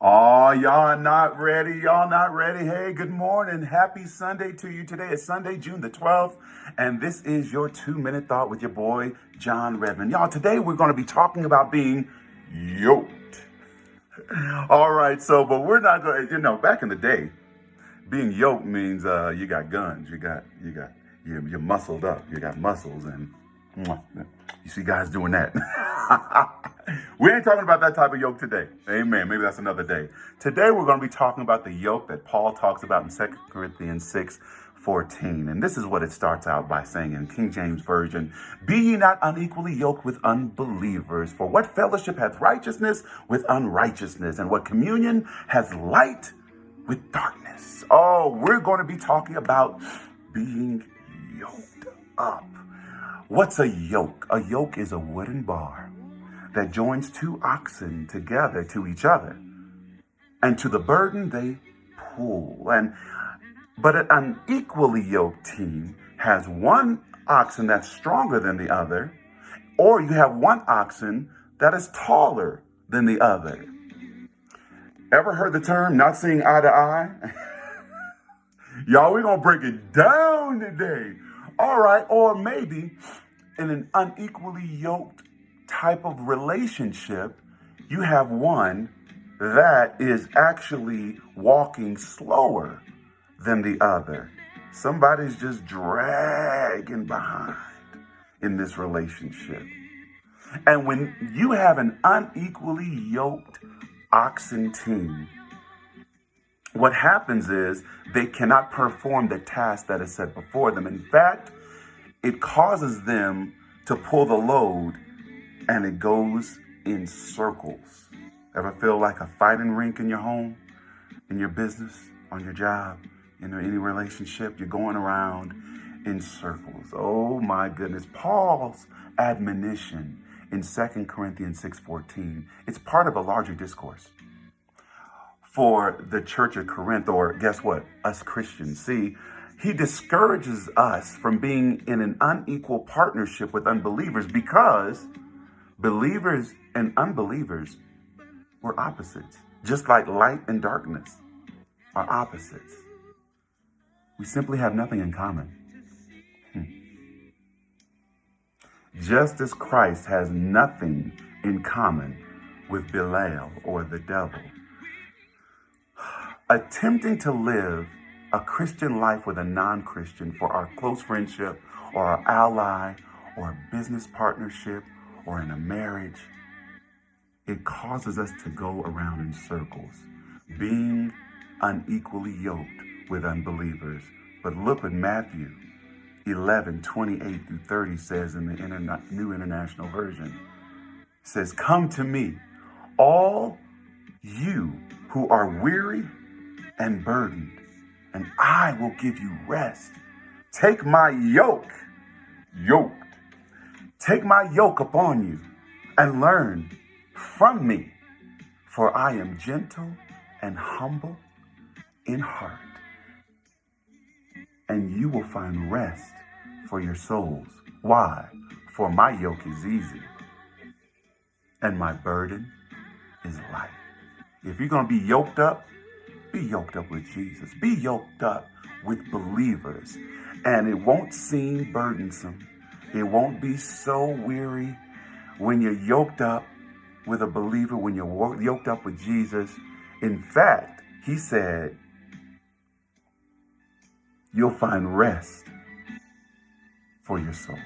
Oh, y'all not ready? Y'all not ready? Hey, good morning. Happy Sunday to you. Today is Sunday, June the 12th, and this is your 2-minute thought with your boy, John Redmon. Y'all, today we're going to be talking about being yoked. All right, but we're not going to, back in the day, being yoked means you got guns, you're muscled up, you got muscles, and you see guys doing that. We ain't talking about that type of yoke today. Amen. Maybe that's another day. Today we're going to be talking about the yoke that Paul talks about in 2 Corinthians 6:14. And this is what it starts out by saying in King James Version: Be ye not unequally yoked with unbelievers, for what fellowship hath righteousness with unrighteousness, and what communion has light with darkness? Oh, we're going to be talking about being yoked up. What's a yoke? A yoke is a wooden bar that joins two oxen together to each other, and to the burden they pull. But an unequally yoked team has one oxen that's stronger than the other, or you have one oxen that is taller than the other. Ever heard the term not seeing eye to eye? Y'all, we're gonna break it down today. All right, or maybe in an unequally yoked type of relationship, you have one that is actually walking slower than the other. Somebody's just dragging behind in this relationship. And when you have an unequally yoked oxen team, what happens is they cannot perform the task that is set before them. In fact, it causes them to pull the load, and it goes in circles. Ever feel like a fighting rink in your home, in your business, on your job, in any relationship? You're going around in circles. Oh my goodness. Paul's admonition in 2 Corinthians 6:14, it's part of a larger discourse for the church of Corinth, or guess what? Us Christians. See, he discourages us from being in an unequal partnership with unbelievers because believers and unbelievers were opposites. Just like light and darkness are opposites. We simply have nothing in common. Just as Christ has nothing in common with Belial or the devil. Attempting to live a Christian life with a non-Christian for our close friendship or our ally or a business partnership or in a marriage, it causes us to go around in circles, being unequally yoked with unbelievers. But look what Matthew 11:28-30 says in the New International Version. It says, Come to me, all you who are weary and burdened, and I will give you rest. Take my yoke, yoked. Take my yoke upon you and learn from me, for I am gentle and humble in heart, and you will find rest for your souls. Why? For my yoke is easy and my burden is light. If you're going to be yoked up with Jesus. Be yoked up with believers, and it won't seem burdensome. It won't be so weary when you're yoked up with a believer, when you're yoked up with Jesus. In fact, he said, you'll find rest for your soul.